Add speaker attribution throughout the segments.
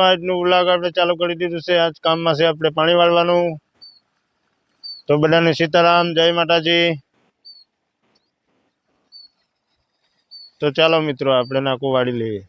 Speaker 1: આજનું વ્લોગ આપણે ચાલુ કરી દીધું છે। આજ કામમાં છે આપણે પાણી વાળવાનું। તો બધાને સીતારામ, જય માતાજી। તો ચાલો મિત્રો આપણે નાકું વાળી લઈએ।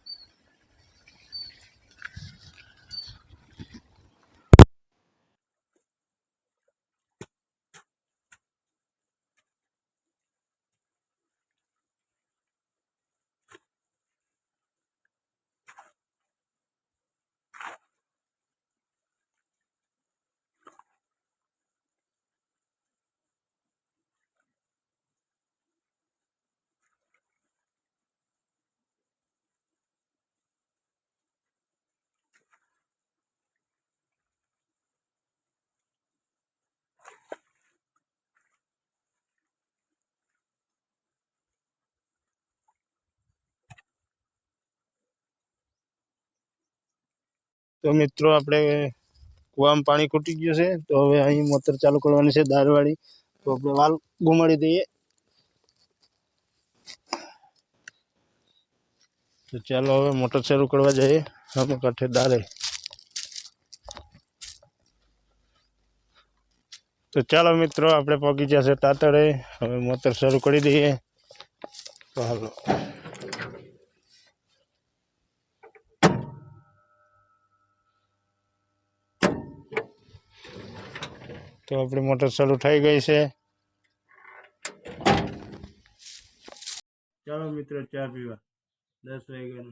Speaker 1: तो मित्रों આપણે કુવામાં પાણી ખૂટી ગયું છે। તો હવે અહીં મોટર ચાલુ કરવાની છે દારવાળી। તો આપણે વાલ ઘુમાડી દઈએ। તો ચાલો હવે મોટર ચાલુ કરવા જઈએ। અમે કાંઠે દારે। તો ચાલો મિત્રો આપણે પહોંચી ગયા છે તાતડે। હવે મોટર શરૂ કરી દઈએ। તો હાલો तो अपनी मोटर चालू थई गई है। चलो मित्रों चा पीवा 10 वाग्या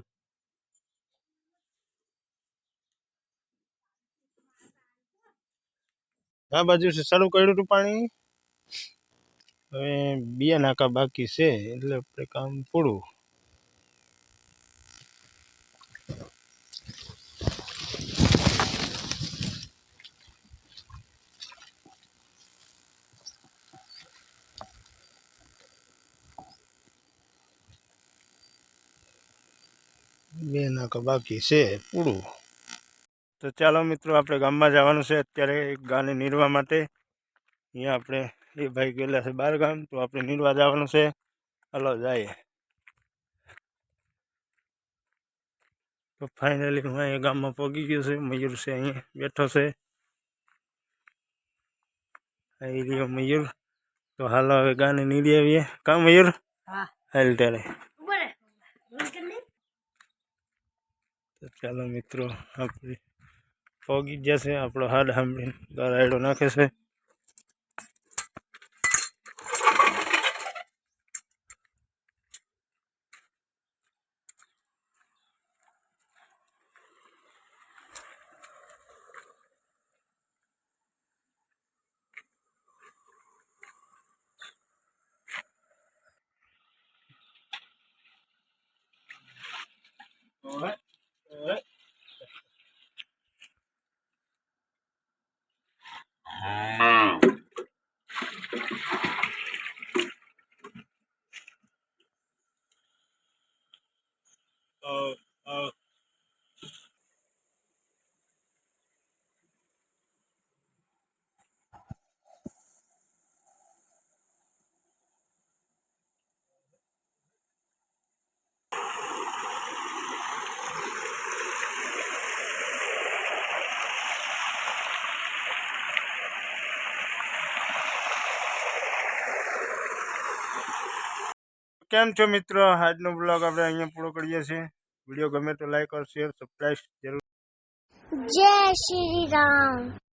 Speaker 1: आ बाजू से चालू कर्યું पानी। હવે બે નાકા બાકી છે એટલે આપણે કામ પૂરું। બે નાકા બાકી છે પૂરું। તો ચાલો મિત્રો આપણે ગામમાં જવાનું છે અત્યારે ગાને નીરવા માટે। અહીંયા આપણે એ ભાઈ ગયેલા છે બહાર ગામ, તો આપણે નીરવા જવાનું છે। હાલો જાય। તો ફાઇનલી હું અહીંયા ગામમાં પહોંચી ગયો છે। મયુર છે અહીંયા બેઠો છે। અહીં રહ્યો મયુર। તો હાલો હવે ગાને નીરી આવીએ। કા મયુર? હા હાલ ત્યારે। તો ચાલો મિત્રો આપણે પહોંચી ગયા છે। આપણો હાડ સાંભળીને ગારાયડો નાખે છે। કેમ છો મિત્રો? આજનો બ્લોગ આપણે અહીંયા પૂરો કરીએ છીએ। વિડીયો ગમે તો લાઈક और शेयर सब्सक्राइब जरूर।
Speaker 2: जय श्री राम।